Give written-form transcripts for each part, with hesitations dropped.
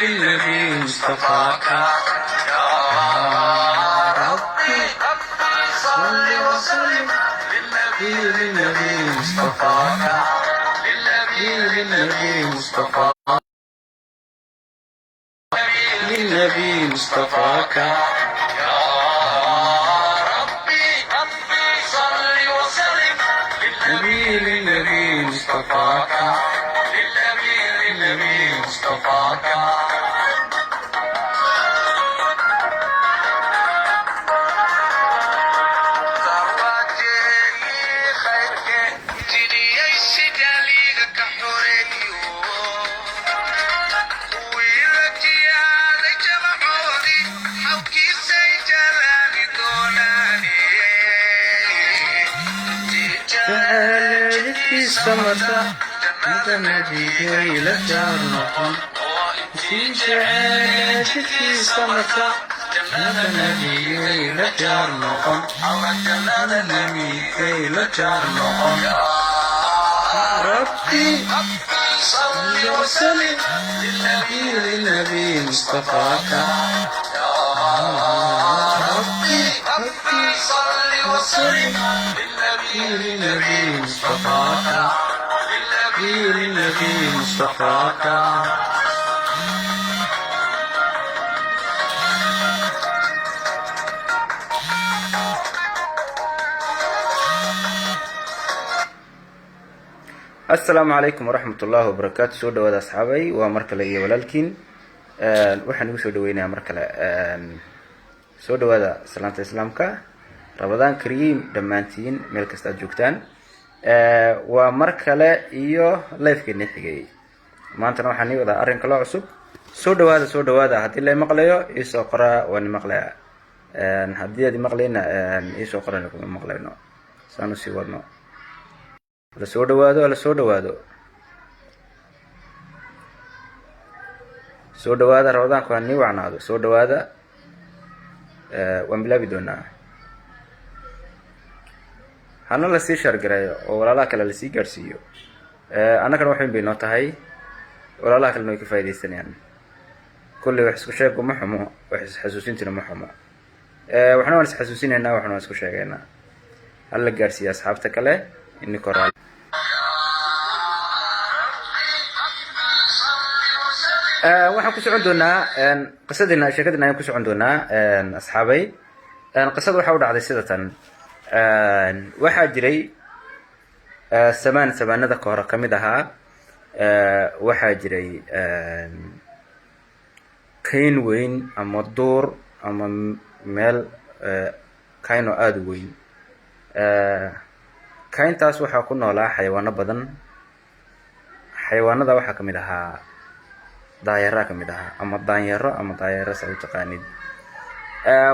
للنبي مصطفاك يا ربي صل وسلم للنبي مصطفاك للنبي مصطفاك للنبي مصطفاك يا ربي صل وسلم للنبي مصطفاك للنبي مصطفاك سمتا انت نبي الى جارنا في جعلتي سمتا انت نبي الى جارنا نبي الى جارنا يا ربي صل وسلم للنبي مصطفاك يا ربي صل وسلم للنبي مصطفاك للنبي مصطفاك السلام عليكم ورحمة الله وبركاته. سو دhowaad asxaabay waa mar kale iyo walaalkiin waxaan ugu soo dhaweynayaa mar kale soo dhawaada salaanta islaamka Ramadan Kareem dhammaantiin meel kasta aad joogtaan waa mar kale iyo live-keena xigay maanta waxaan ii wadaa arrin kale cusub soo dhawaada haddii la maqlayo isoo qora waan maqlayaa haddii aad maqlayna isoo qorana kuma maqlayno saanu sii wadno la soo dhawaado Ramadaanku waa nii wacnaado soo dhawaada waan bilaabi doonaa hana la sii shargareeyo oo walaalaha kale la sii gaarsiiyo annagana waxay bay noo tahay walaalaha kale way ka faa'iideysanayaan kulli wax isku sheeg ma xumo wax is xasuusintina ma xumo waxna waan is xasuusinaynaa waxna waan isku sheegaynaa hal la gaarsiiyo asxaabta kale inni koraal waxaan ku socon doonaa qisadina sheekadina ayaan ku socon doonaa asxaabay qisada waxa u dhacday sida tan waxaa jiray samaanada ka hor kamid ahaa waxaa jiray kayn weyn ama duur ama meel kaynoo aada u weyn kayntaas waxaa ku noolaa xayawaano badan xayawaanada waxaa kamid ahaa daayara kamid ahaa ama daanyaro ama daayaro sa u taqaanid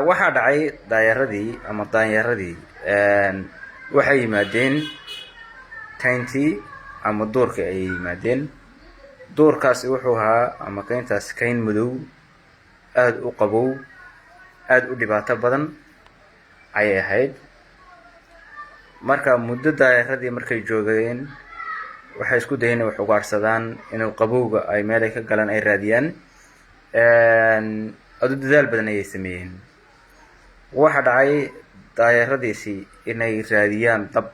waxaa dhacay daanyaradii waxay yimaadeen kayntii ama duurka ay yimaadeen duurkaasi wuxuu ahaa ama kayntaas kayn madow aada u qabow aada u dhibaato badan ayay ahayd marka muddo daayaradii markay joogeen waxay isku dayeen inay wax ugaarsadaan inuu qabowga ay meel ay ka galaan ay raadiyaan adu dadaal badan ayay sameeyeen waxa dhacay daayaradiisii inay raadiyaan dab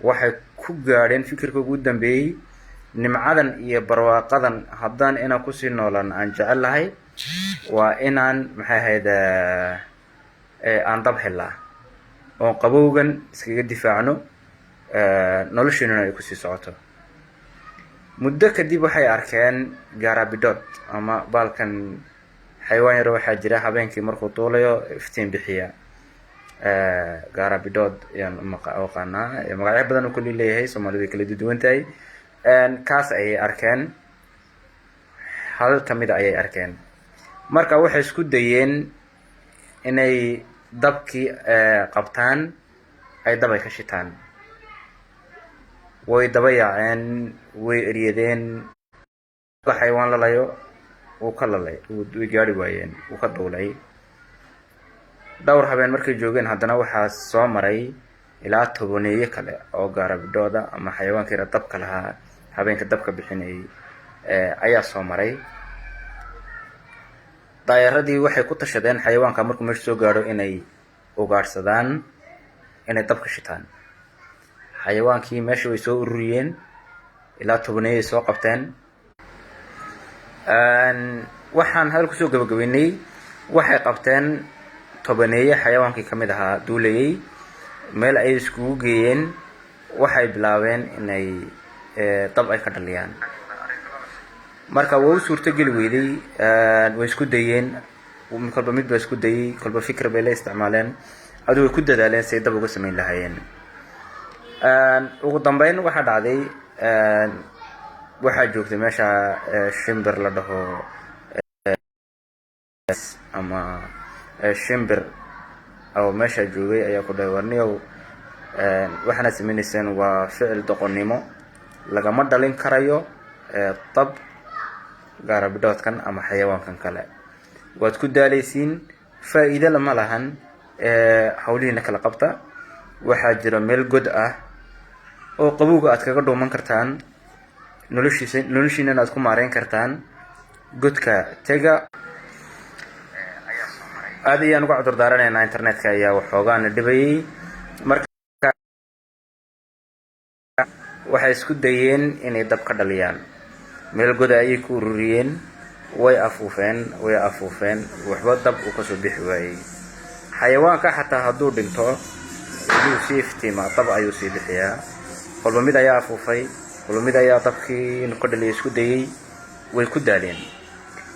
waxay ku gaadheen fikirka ugu dambeeyay nimcadan iyo barwaaqadan haddaan inaan kusii noolaan aan jecel lahay waa inaan maxay ahayd aan dab helaa oo qabowgan iskaga difaacno noloshiinuna ay kusii socoto muddo kadib waxay arkeen gaarabidood ama baalkan xayawaan yar waxaa jira habeenkii markuu duulayo iftiin bixiya gaarabidood ayaan aqaanaa magacyo badan uu kulli leeyahay Soomaalidu way kala duwan tahay kaas ayay arkeen hal kamid ayay arkeen marka waxay isku dayeen inay dabkii qabtaan ay dabay ka shitaan way daba yaaceen way eryadeen xayawaan lalayo uu ka lalay way gaari waayeen uu ka duulay dhowr habeen markay joogeen haddana waxaa soo maray ilaa 10 kale oo gaarabidooda ama xayawaanka dabka lahaa habeenka dabka bixinayay ayaa soo maray daayaradii waxay ku tashadeen xayawaanka markuu meesha soo gaadho inay ugaadhsadaan, inay dabka shitaan. xayawaankii meesha way soo ururiyeen, ilaa 10 ay soo qabteen. waxaan hadal kusoo gabagabeynay, waxay qabteen 10 xayawaankii ka mid ahaa duulayay, meel ay iskugu geeyeen, waxay bilaabeen inay dab ay ka dhaliyaan. marka waa u suurto geli weyday, way isku dayeen, kolba mid baa isku dayay, kolba fikir bay la isticmaaleen, aduu way ku dadaaleen say dab uga samayn lahaayeen. ugu dambeyn waxaa dhacday, waxaa joogtay meesha shimbir la dhaho ama shimbir oo meesha joogay ayaa ku dhahay, warniyow waxaana samaynayseen waa ficil doqonnimo, lagama dhalin karayo dab gaarabidhoodkan ama xayawaankan kale, waad ku daalaysiin, faa'iido lama lahan, hawlihiina kala qabta. waxaa jira meel god ah oo qabowga aad kaga dhuuman kartaan, noloshiina aad ku maareyn kartaan, godka tega. aad ayaan uga cudur daaranaynaa, internetka ayaa waxoogaana dhibayay. marka waxay isku dayeen inay dab ka dhaliyaan, meel goda ayay ku ururiyeen, way afuufeen, waxba dab uu kasoo bixi waayey. xayawaanka xataa hadduu dhinto haduu sii iftiima, dab ayuu sii bixiyaa. kolba mid ayaa afuufay, kolba mid ayaa dabkii inuu ka dhaliya isku dayay, way ku daaleen.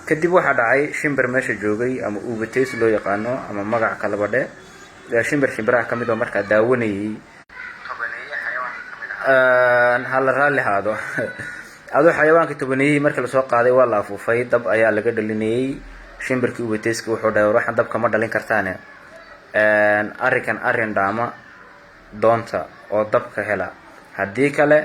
kadib waxaa dhacay shimbir meesha joogay, ama uubatays loo yaqaano, ama magac kalaba dhe, shimbiraha ka mid oo markaa daawanayay. hala raalli haado aduu xayawaankii 10 markii lasoo qaaday waa la afuufay, dab ayaa laga dhalinayay. shimbirkii ubatayska wuxuu dhahay, waxaan dabka ma dhalin kartaane, arrinkan arrin dhaama doonta oo dabka hela, haddii kale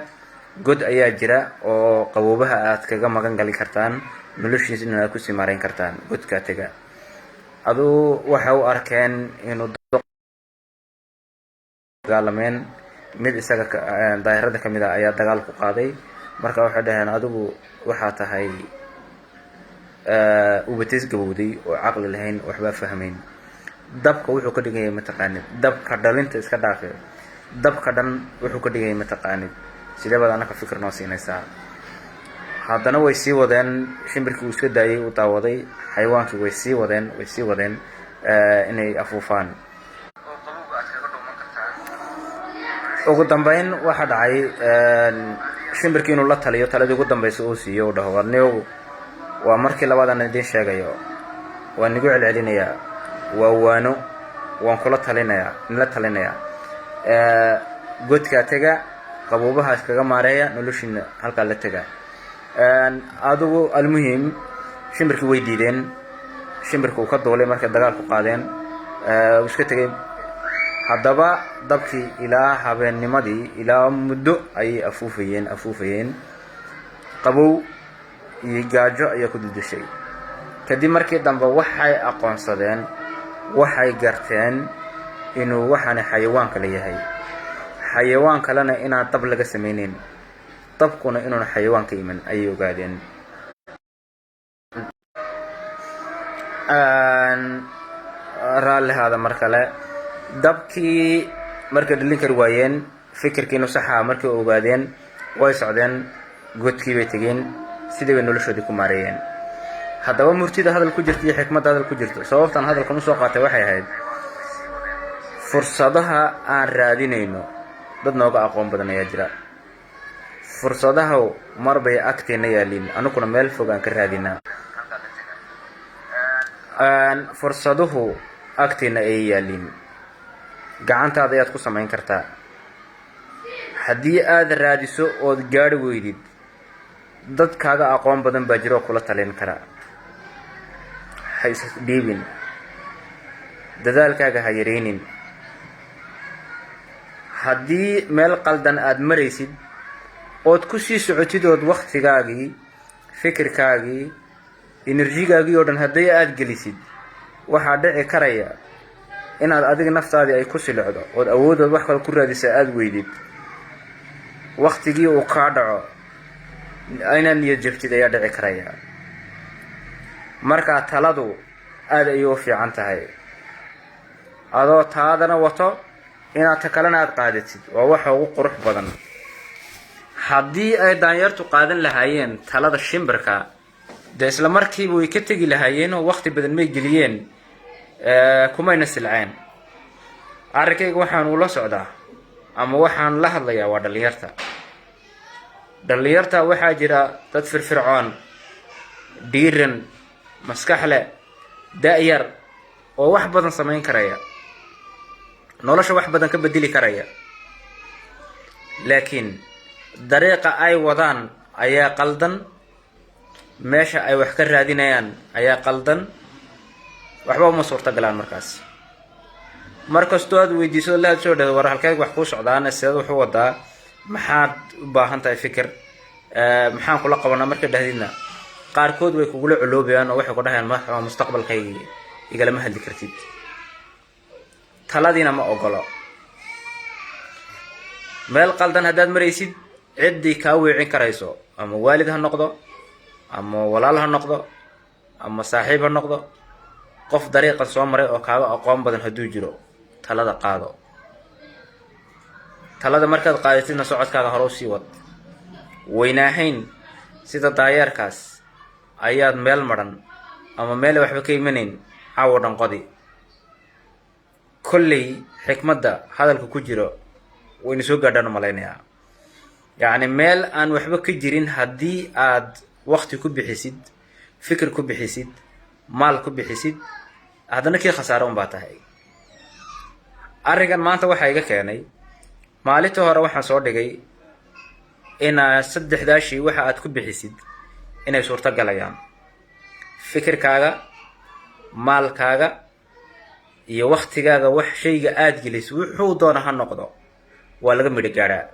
god ayaa jira oo qaboobaha aad kaga magan gali kartaan, noloshiisina aad kusii maareyn kartaan, godkaa tega. aduu waxay u arkeen inuu dagaalameen, mid isaga daayarada kamid ah ayaa dagaal ku qaaday. marka waxay dhaheen, adigu waxaa tahay ubatays gabowday oo caqli lahayn, waxbaa fahmayn. dabka wuxuu ka dhiganyay mataqaanid, dabka dhalinta iska dhaafe, dabka dhan wuxuu ka dhiganyay mataqaanid, sidee baad anaka fikir noo siinaysaa? haddana way sii wadeen, shimbirkii uu iska daayay, uu daawaday, xayawaankii way sii wadeen inay afuufaan. ugu dambeyn waxaa dhacay shimbirkii inuu la taliyo, taladii ugu dambaysa uu siiyo, u dhaho, warniyow waa markii labaadaan idiin sheegayo, waan nigu celcelinayaa, waa waano, waan kula talinayaa, godkaa tega, qaboobahaas kaga maareeya, noloshiina halkaa la tega. adigu almuhim shimbirkii way diideen, shimbirka uu ka duulay markay dagaal ku qaadeen, uu iska tegay. haddaba dabkii ilaa habeennimadii, ilaa muddo ayay afuufayeen, qabow iyo gaajo ayaa ku dudushay. kadib markii dambe waxay aqoonsadeen, waxay garteen inuu waxaana xayawaan kale yahay, xayawaan kalena inaan dab laga samayneyn, dabkuna inuuna xayawaan ka iman ayay ogaadeen. raallihaada mar kale, dabkii markay dhalin kari waayeen, fikirkiinu saxa markay ogaadeen, way socdeen, godkii bay tegeen, sidii bay noloshoodii ku maareeyeen. haddaba murtida hadal ku jirta iyo xikmadda hadal ku jirto, sababtan hadalkan usoo qaatay waxay ahayd, fursadaha aan raadinayno dad nooga aqoon badan ayaa jira. fursadaha mar bay agteena yaaliin, anuguna meel fog aan ka raadinaa. fursaduhu agteena ayay yaaliin, gacantaada ayaad ku samayn kartaa. haddii aad raadiso ood gaari weydid, dad kaaga aqoon badan baa jira oo kula talin kara. ha is dhiibin, dadaalkaaga ha yaraynin. haddii meel qaldan aad maraysid ood ku sii socotid, ood waktigaagii, fikirkaagii, enerjigaagii oo dhan hadday aad gelisid, waxaa dhici karaya inaad adiga naftaadii ay ku silicdo, ood awoodood wax kale ku raadisa aad weydid, waktigii uu kaa dhaco, inaad niyad jabtid ayaa dhici karaya. markaa taladu aada ayuu u fiican tahay adoo taadana wato inaad ta kalena aada qaadatid waa waxa ugu qurux badan. haddii ay daanyartu qaadan lahaayeen talada shimbirka dee isla markiiba way ka tegi lahaayeen oo waqti badan may geliyeen kumayna silceen. arrinkayga waxaan ula socdaa ama waxaan la hadlayaa waa dhalinyarta. dhalinyarta waxaa jira dad firfircoon, dhiiran, maskax leh, da-yar oo wax badan samayn karaya, nolosha wax badan ka bedeli karaya, laakiin dariiqa ay wadaan ayaa qaldan, meesha ay wax ka raadinayaan ayaa qaldan, waxba uma suurta galaan. markastoo aad weydiiso la soo dhaw war halkeed wax ku socdaan sidaad wax u wadaa, maxaad u baahan tahay fikir, maxaan kula qabanaa marka dhahdidna qaarkood way kugula culoobayaan oo waxay ku dhahayaan ma mustaqbalkayga igalama hadli kartid. taladiina ma ogolo. meel qaldan haddaad maraysid ciddii kaa weecin karayso ama waalid ha noqdo ama walaal ha noqdo ama saaxiib ha noqdo, qof dariiqan soo maray oo kaaga aqoon badan hadduu jiro, talada qaado. talada markaad qaadatidna socodkaaga hore u sii wad. weynaahayn sida daayeerkaas ayaad meel maran ama meel waxba ka imanayn caawo dhan qodi. kolley xikmadda hadalka ku jiro wayna soo gaadhaan malaynayaa. yacni meel aan waxba ka jirin haddii aad waqti ku bixisid, fikir ku bixisid, maal ku bixisid, haddana kii khasaaro unbaa tahay. arrinkan maanta waxaa iga keenay maalintii hore waxaan soo dhigay inaa saddexdaa shay waxa aad ku bixisid inay suurto galayaan. fikirkaaga, maalkaaga iyo waqtigaaga, wax shayga aada gelis wuxuu doona ha noqdo waa laga midho gaadhaa.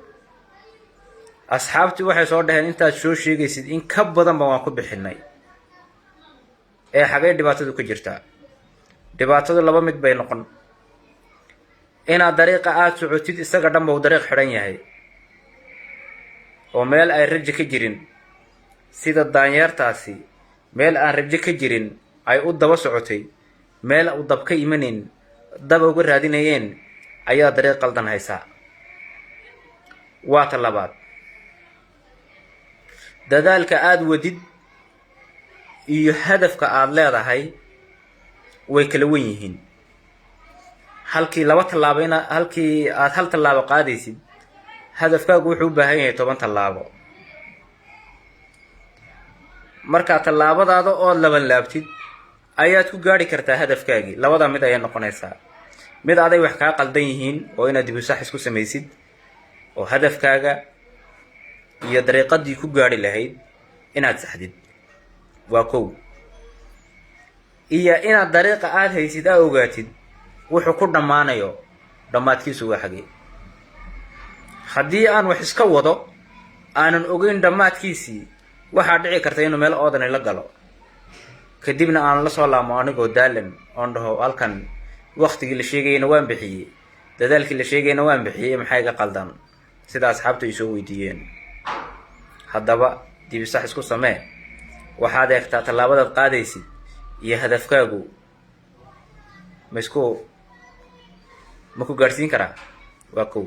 asxaabtii waxay soo dhaheen intaad soo sheegaysid in ka badanba waan ku bixinay. ee xagay dhibaatadu ka jirtaa? dhibaatadu laba mid bay noqon. inaad dariiqa aada socotid isaga dhanba uu dariiq xidhan yahay oo meel ay rajo ka jirin, sida daanyeertaasi meel aan rajo ka jirin ay u daba socotay, meel u dab ka imanayn daba uga raadinayeen ayaa dariiq qaldan haysaa. waa ta labaad, dadaalka aada wadid iyo hadafka aada leedahay way kala wen yihiin. halkii aad hal tallaabo qaadaysid hadafkaagu wuxuu u baahan yahay 10 tallaabo. markaa tallaabadaada ood laban laabtid ayaad ku gaari kartaa hadafkaagii. labada mid ayay noqonaysaa. mid aday wax kaa qaldan yihiin oo inaad dib u sax isku samaysid oo hadafkaaga iyo dariiqadii ku gaari lahayd inaad saxdid, waa kow. iyo inaad dariiqa aada haysid aa ogaatid wuxuu ku dhammaanayo dhammaadkiisu waa xagee. haddii aan wax iska wado aanan ogeyn dhammaadkiisii waxaa dhici karta inuu meel oodani la galo, kadibna aan la soo laamo anigoo daalan oon dhaho halkan waqtigii la sheegayna waan bixiyey, dadaalkii la sheegayna waan bixiyey, maxaa iga qaldan? sida asxaabtu ay soo weydiiyeen. haddaba dib sax isku samee. waxaad eegtaa tallaabadaad qaadaysid iyo hadafkaagu ma ku gaadhsiin karaa? waa kow.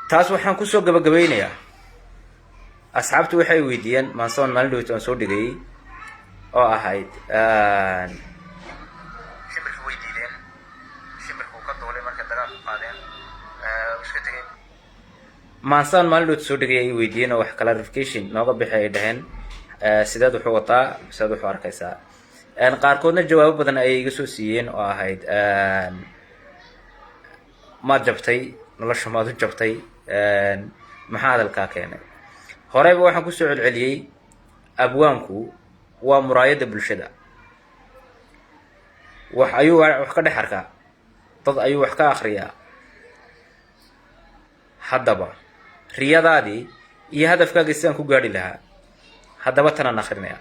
taas waxaan kusoo gabagabaynayaa. asxaabtu waxay weydiiyeen maansoon maalin dhaweyta aan soo dhigayay oo ahayd shimbirka way diideen, shimbirka uu ka duulay markay dagaal ku qaadeen iska tegay. maansaan maalin dhaweyta soo dhigay ay weydiiyeen oo wax clarification nooga bixi ay dhaheen sidaad wuxuu wataa, sidaad wuxuu arkaysaa. qaarkoodna jawaabo badan ayay iga soo siiyeen oo ahayd maad jabtay, nolosha maad u jabtay, maxaa hadalkaa keenay? horeyba waxaan kusoo celceliyey abwaanku waa muraayadda bulshada. wax ayuu wax ka dhex arkaa, dad ayuu wax ka akhriyaa. haddaba riyadaadii iyo hadafkaagii sidaan ku gaadhi lahaa, haddaba tanaan akhrinaya.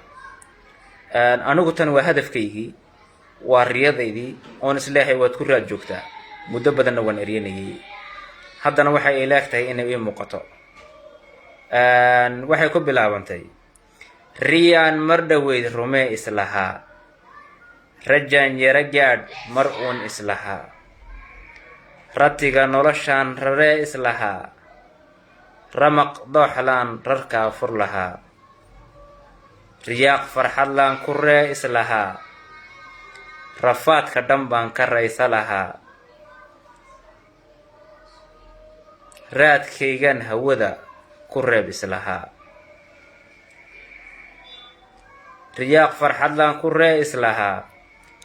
anigu tan waa hadafkaygii, waa riyadaydii oon isleehay waad ku raad joogtaa. muddo badanna waan eryanayay, haddana waxay ay leegtahay inay ii muuqato. waxay ku bilaabantay riyaan mar dhaweyd rumee islahaa rajaan yara gaadh mar uun islahaa ratiga noloshaan raree islahaa ramaq dooxlaan rarkaa fur lahaa riyaaq farxadlaan ku ree islahaa rafaadka dhan baan ka raysa lahaa raadkaygan hawada ku reeb islahaa riyaaq farxadlaan ku ree islahaa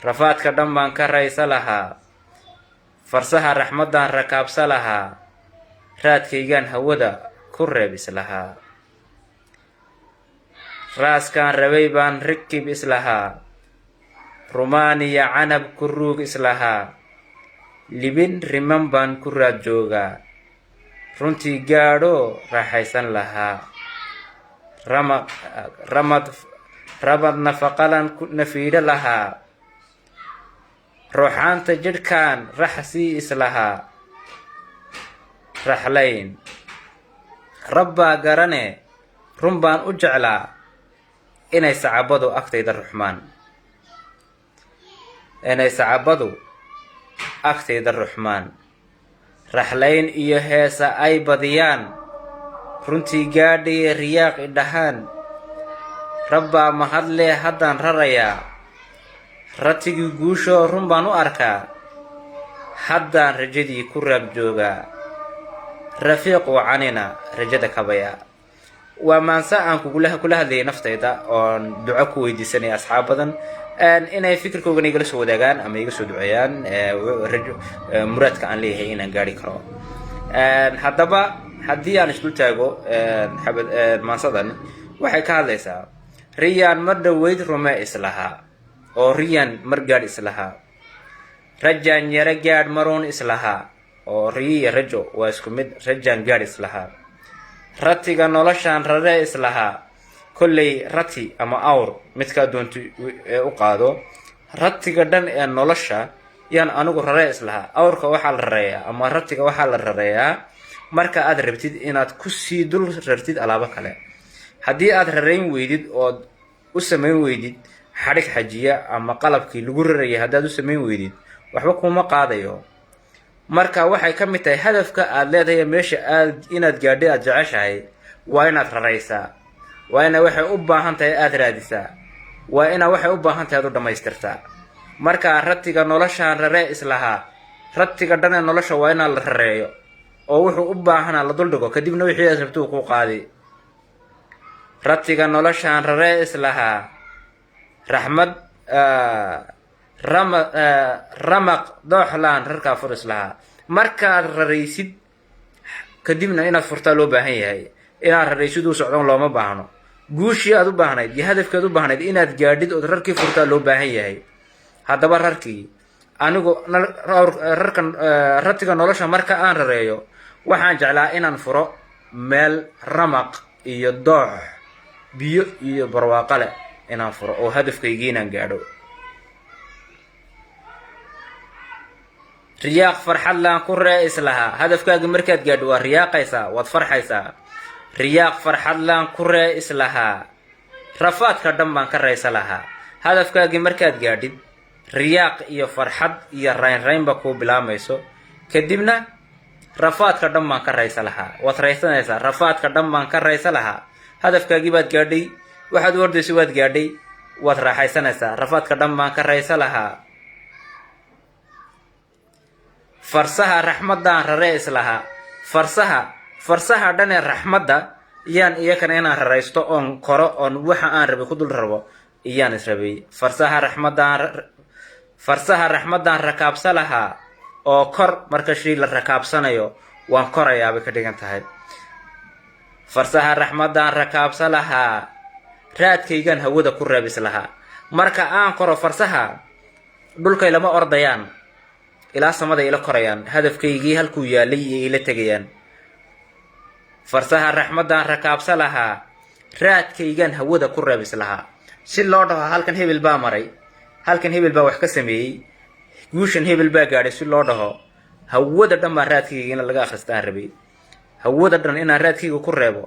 rafaadka dhan baan ka raysa lahaa farsaha raxmaddaan rakaabsa lahaa raadkaygan hawada ku reeb islahaa raaskaan rabay baan rikib islahaa rumaaniya canab ku ruug islahaa libin riman baan ku raad joogaa runtii gaadhoo raaxaysan lahaa rabad nafaqalan nafiidho lahaa ruuxaanta jidhkaan raxsii islahaa raxlayn rabbaa garane run baan u jeclaa inay sacabadu agtayda ruxmaan raxlayn iyo heesa ay badiyaan runtii gaadhaye riyaaq idhahaan rabbaa mahadlee haddaan rarayaa ratigii guushoo run baan u arkaa haddaan rajadii ku raab joogaa rafiiq wacanina rajada kabayaa waa maanse aan kula hadlayay naftayda oon duco ku weydiisanaya asxaab badan inay fikirkoogana igala soo wadaagaan ama iga soo duceeyaan muraadka aan leeyahay inaan gaari karo haddaba haddii aan isdul taago maansadan waxay ka hadlaysaa riyaan mar dhoweyd rumee islahaa oo riyaan mar gaadh islahaa rajaan yara gaadh maruun islahaa oo riyo iyo rajo waa isku mid rajaan gaadh islahaa ratiga noloshaan raree islahaa kolley rati ama awr midkaa doonto u qaado ratiga dhan ee nolosha yaan anigu raree islahaa awrka waxaa la rareeyaa ama ratiga waxaa la rareeyaa marka aad rabtid inaad kusii dul rartid alaabo kale haddii aad rareyn weydid ood u samayn weydid xadhig xajiya ama qalabkii lagu rarayay haddaad u samayn weydid waxba kuma qaadayo marka waxay ka mid tahay hadafka aad leedahay meesha inaad gaadhay aad jeceshahay waa inaad raraysaa waa ina waxay u baahan tahay aad raadisaa waa ina waxay u baahan tahay aad u dhammaystirtaa marka ratiga noloshaan raree islahaa ratiga dhan ee nolosha waa inaa la rareeyo oo wuxuu u baahanaa la duldhigo kadibna wixii aad rabtuu ku qaadi ratiga noloshaan raree islahaa raxmad ramaq dooxlaan rarkaa fur islahaa markaad raraysid kadibna inaad furtaa loo baahan yahay inaad raraysid uu socdon looma baahno guushii aad u baahnayd iyo hadafkeed u baahnayd inaad gaadhid ood rarkii furtaa loo baahan yahay haddaba rarkii anigu ratiga nolosha marka aan rareeyo waxaan jeclaa inaan furo meel ramaq iyo doox biyo iyo barwaaqo leh inaan furo oo hadafkaygii inaan gaadho riyaaq farxadlaan ku ree islahaa hadafkaaga markaad gaadho waa riyaaqaysaa waad farxaysaa riyaaq farxadlaan ku ree islahaa rafaadka dhan baan ka raysa lahaa hadafkaagii markaad gaadhid riyaaq iyo farxad iyo raynraynba kuu bilaamayso kadibna rafaadka dhan baan ka raysa lahaa waad raysanaysaa rafaadka dhan baan ka raysa lahaa hadafkaagii baad gaadhay waxaad u ordayso waad gaadhay waad raaxaysanaysaa rafaadka dhan baan ka raysa lahaa farsaha raxmaddaan raree islahaa farsaha dhan ee raxmadda iyaan iyakana inaan raraysto oon koro oon waxa aan rabay ku dul rabo iyaan israbay farsaha raxmaddaan rakaabsa lahaa oo kor marka shii la rakaabsanayo waan korayaabay ka dhigan tahay farsaha raxmaddaan rakaabsa lahaa raadkaygan hawada ku reebis lahaa marka aan koro farsaha dhulkay lama ordayaan ilaa samada ila korayaan hadafkaygii halkuu yaalay iyo ila tegayaan farsaha raxmaddaan rakaabsa lahaa raadkaygan hawada ku reebis lahaa si loo dhaho halkan hebel baa maray halkan hebel baa wax ka sameeyey guushan hebel baa gaadhay si loo dhaho hawada dhan baan raadkayga in laga akhristaan rabay hawada dhan inaan raadkayga ku reebo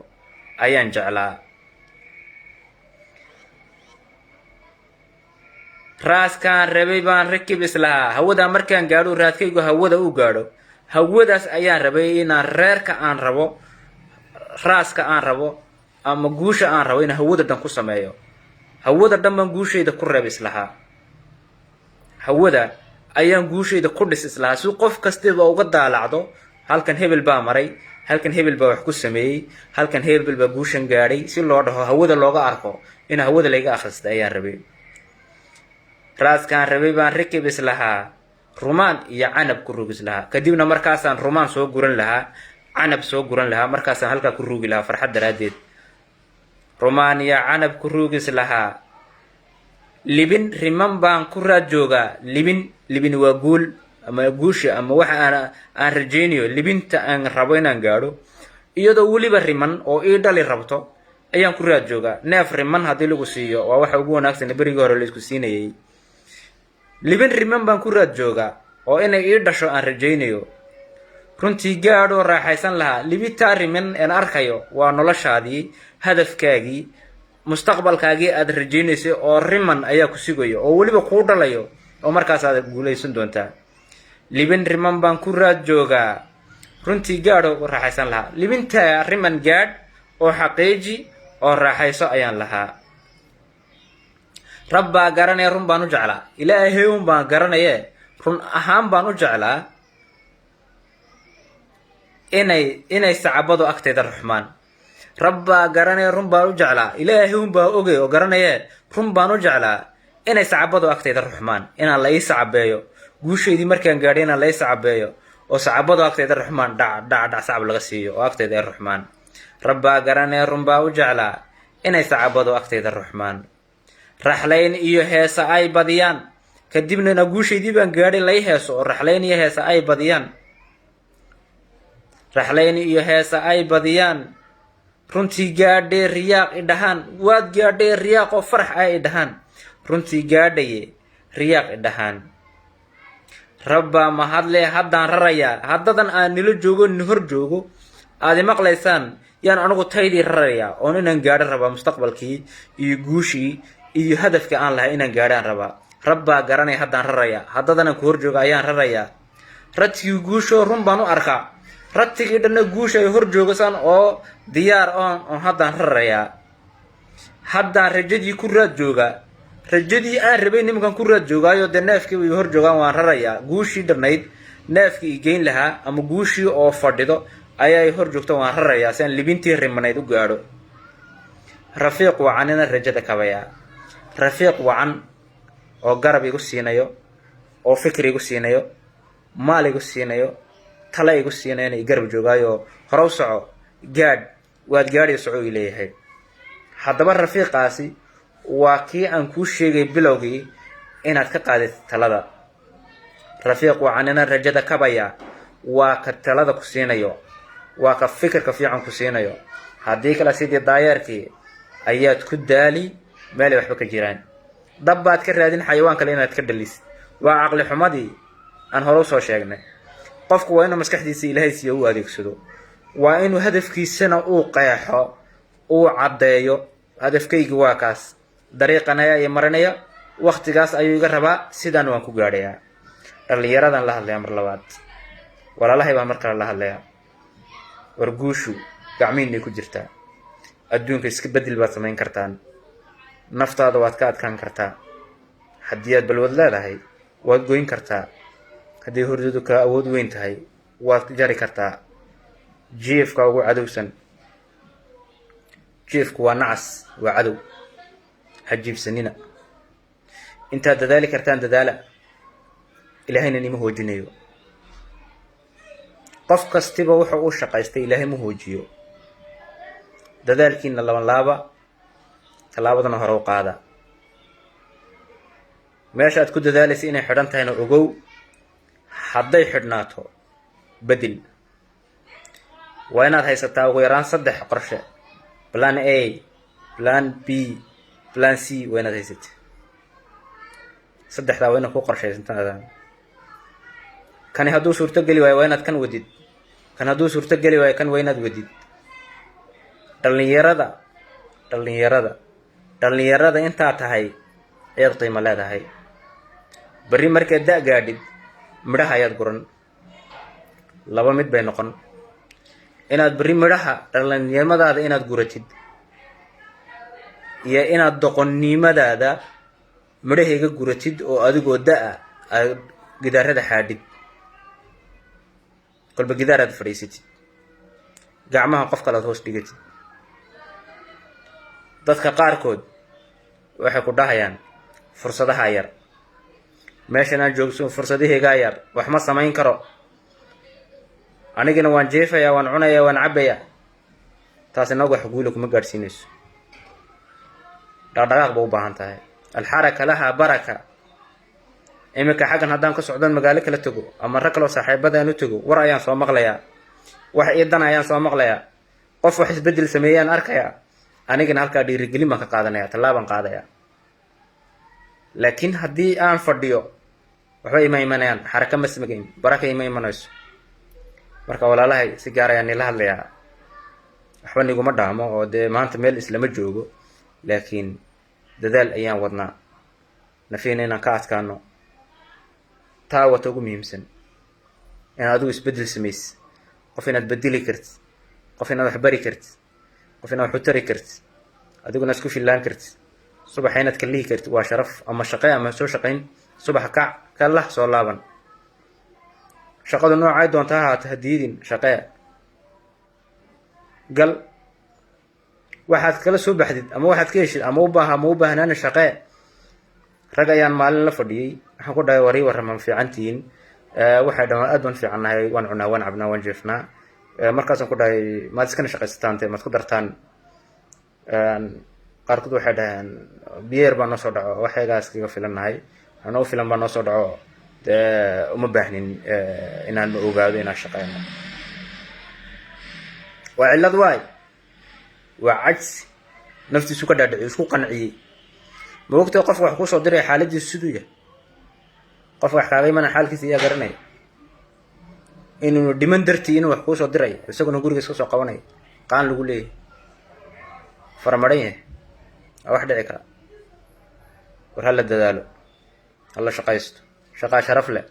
ayaan jeclaa raaskaan rabay baan rakib islahaa hawadaa markaan gaadho raadkaygu hawada u gaadho hawadaas ayaan rabay inaan reerka aan rabo raaska aan rabo ama guusha aan rabo inaan hawada dhan ku sameeyo hawada dhan baan guushayda ku reeb islahaa hawada ayaan guushayda ku dhis islahaa si qof kastaba uga daalacdo halkan hebel baa maray halkan hebel baa wax ku sameeyey halkan hebel baa guushan gaadhay si loo dhaho hawada looga arko in hawada layga akhrista ayaan rabay raaskaan rabay baan rakib islahaa rumaan iyo canab ku rugi islahaa kadibna markaasaan rumaan soo guran lahaa canab soo guran lahaa markaasaan halkaa ku rugi lahaa farxad daraaddeed rumaan iyo canab ku rugi islahaa libin riman baan ku raad joogaa libin waa guul ama guusha ama waxa aan rajaynayo libinta aan rabo inaan gaadho iyadoo weliba riman oo ii dhali rabto ayaan ku raad joogaa neef riman haddii lagu siiyo waa waxa ugu wanaagsan berigii hore la isku siinayay libin riman baan ku raad joogaa oo inay ii dhasho aan rajaynayo runtii gaadhoo raaxaysan lahaa libitaa riman aan arkayo waa noloshaadii hadafkaagii mustaqbalkaagii aad rajaynaysay oo riman ayaa ku sugayo oo weliba kuu dhalayo oo markaas aad guulaysan doontaa libin riman baan ku raad joogaa runtii gaadhoo raaxaysan lahaa libintaa riman gaadh oo xaqiiji oo raaxayso ayaan lahaa rabbaa garanaya run baan u jeclaa ilaahay un baan garanaye run ahaan baan u jeclaa inay sacabadu agtayda ruxmaan rabbaa garanaya run baan u jeclaa ilaahay un baa ogay oo garanaye run baan u jeclaa inay sacabadu agtayda ruxmaan inaan la ii sacabeeyo guushaydii markaan gaadhay inaan la ii sacabeeyo oo sacabadu agtayda ruxmaan dhac sacab laga siiyo oo agtayda ay ruxmaan rabbaa garanaya run baa u jeclaa inay sacabadu agtayda ruxmaan raxlayn iyo heesa ay badiyaan kadibna guushaydii baan gaadhay lay heeso oo raxlayn iyo heesa ay badiyaan raxlayn iyo heesa ay badiyaan runtii gaadhay riyaaq idhahaan waad gaadhay riyaaq oo farax ay idhahaan runtii gaadhaye riyaaq idhahaan rabbaa mahadle haddaan rarayaa haddadan aan nila joogo ni hor joogo aad imaqlaysaan yaan anigu taydii rarayaa oon inaan gaadho rabaa mustaqbalkii iyo guushii iyo hadafka aan lahay inaan gaadhaan rabaa rabbaa garanay haddaan rarayaa haddadan aan ku hor joogo ayaan rarayaa radkii guushoo run baan u arkaa radtigii dhanna guusha ay hor joogasaan oo diyaar oon haddaan rarayaa haddaan rajadii ku raad joogaa rajadii aan rabay nimankan ku raad joogaayo dee neefkii way hor joogaan waan rarayaa guushii dhannayd neefkii i geyn lahaa ama guushii oo fadhido ayay hor joogto waan rarayaa si aan libintii rimanayd u gaadho rafiiq wacanina rajada kabayaa rafiiq wacan oo garab igu siinayo oo fikir igu siinayo maal igu siinayo tala igu siinayo inay garab joogaayo hore u soco gaadh waad gaadhiyo soco ii leeyahay haddaba rafiiqaasi waa kii aan kuu sheegay bilowgii inaad ka qaadid talada rafiiq wacanina rajada kabaya waa ka talada ku siinayo waa ka fikirka fiican ku siinayo haddii kale sidii daayeerkii ayaad ku daali meelay waxba ka jiraan dab baad ka raadin xayawaan kale inaad ka dhalisid waa caqli xumadii aan hore usoo sheegnay qofku waa inuu maskaxdiisa ilaahay siiyo u adeegsado waa inuu hadafkiisana uu qeexo uu caddeeyo hadafkaygi waa kaas dariiqan ayaa ii marinaya waqtigaas ayuu iga rabaa sidaan waan ku gaadhayaa dhallinyaradan la hadlayaa mar labaad walaalahay baan mar kale la hadlayaa war guushu gacmihiinay ku jirtaa adduunka iska bedel baad samayn kartaan naftaada waad ka adkaan kartaa haddii aad balwad leedahay waad goyn kartaa haddii hordadu kaa awood weyn tahay waad jari kartaa jiifka ugu cadowsan jiifku waa nacas waa cadow ha jiibsanina intaad dadaali kartaan dadaala ilaahayna nima hoojinayo qof kastiba wuxuu u shaqaystay ilaahay ma hoojiyo dadaalkiina laban laaba tallaabadana hore u qaada meesha aad ku dadaalaysa inay xidhan tahayna ogow hadday xidhnaato bedel waa inaad haysataa ugu yaraan 3 qorshe plan A plan B plan C waa inaad haysatay 3daa waa inaad ku qorshaysantaa kani hadduu suurto geli waayo waa inaad kan wadid kan hadduu suurto geli waayo kan waa inaad wadid dhallinyarada intaa tahay ayaad qiimo leedahay berri markaad da' gaadhid midhaha ayaad guran. laba mid bay noqon: inaad berri midhaha dhallinyarmadaada inaad guratid, iyo inaad doqonnimadaada midhahayga guratid oo adigoo da' aad gidaarada xaadhid, kolba gidaar aad fadhiisatid, gacmaha qof kale aad hoos dhigatid. dadka qaarkood waxay ku dhahayaan fursadaha yar, meeshan aan joogso fursadahaygaa yar, wax ma samayn karo, anigana waan jeefayaa, waan cunayaa, waan cabbayaa. taas inagu wax guula kuma gaadhsiinayso. dhaqdhaqaaq ba u baahan tahay. alxaraka lahaa baraka. iminka xaggan haddaan ka socdon magaalo kala tago ama rag kaloo saaxiibada aan u tago, war ayaan soo maqlayaa, wax iidan ayaan soo maqlayaa, qof wax isbeddel sameeyaan arkayaa, anigana halkaa dhiirigelin baan ka qaadanaya, tallaabaan qaadaya. laakiin haddii aan fadhiyo waxba ima imanayaan, xaraka ma samagayn, baraka ima imanayso. marka walaalahay si gaar ayaan nila hadlayaa. waxba niguma dhaamo oo dee maanta meel islama joogo, laakiin dadaal ayaan wadnaa nafiina inaan ka adkaano. taa wata ugu muhiimsan inaad adigu isbeddel samaysid, qof inaad bedeli kartid, qof inaad wax bari kartid, qof inaad wax u tari kartid, adiguna isku fillaan kartid. subaxa inaad kalihi kartid waa sharaf. ama shaqe ama soo shaqayn, subaxa kac ka lah soo laaban. shaqadu noocay doonta ha ahaato, hadiidin shaqee gal. waxaad kala soo baxdid ama waxaad ka heshid ama u baahnaana shaqee. rag ayaan maalin la fadhiyey, waxaan ku dhahay warii warrama ma fiicantihiin? waxay dhahaan aad baan fiicannahay, waan cunaa, waan cabnaa, waan jeefnaa. markaasaan ku dhahay maad iskana shaqaysataan, te maad ku dartaan. qaarkood waxay dhaheen biyeer baa noo soo dhaco, waxaygaas kaga filannahay, anoo filan baa noo soo dhaco, dee uma baahnin inaan ogaado inaan shaqeyno. waa cillad waay, waa cajsi naftiisu ka dhaadhiciyo, isku qanciyey. ma ogtay qofka wax kuusoo diraya xaaladiisu siduu yahay? qof wax kaaga imana xaalkiisa iyaa garanaya, inuu dhiman dartii inuu wax kuusoo diraya, isaguna guriga iska soo qabanaya, qaan lagu leeyahay, faramaran yahay. waa wax dhici kara. war hala dadaalo, hala shaqaysto, shaqaa sharaf leh.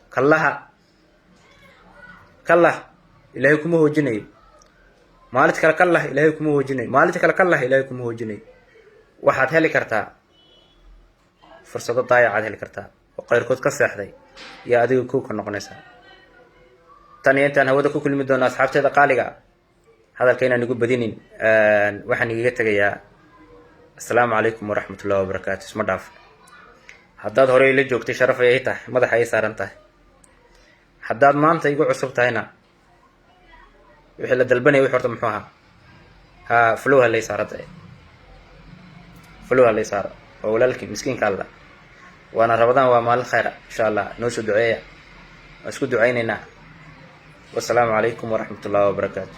kallah ilaahay kuma hoojinayo. maalinta kale kallah ilaahay kuma hoojinayo, maalinta kale kallah ilaahay kuma hoojinayo. waxaad heli kartaa fursado daayacaad heli kartaa oo qayrkood ka seexday iyo adiga kow ka noqonaysaa. tan iyo intaan hawada ku kulmi doono asxaabteeda qaaliga ah, hadalka inaan igu badinin, waxaan igaga tegayaa assalaamu calaykum waraxmatullahi wabarakaatu. isma dhaaf. haddaad horey la joogtay sharaf ayay tahay, madaxa ay saaran tahay. haddaad maanta igu cusub tahayna, wixii la dalbanaya wixii horta muxuu ahaa? flow ha lay saaro, flow ha lay saaro. oo walaalkii miskiinka alla, waana rabadaan, waa maalin khayra. insha allah noo soo duceeya, waan isku ducaynaynaa. wassalaamu calaykum waraxmatullahi wabarakaatu.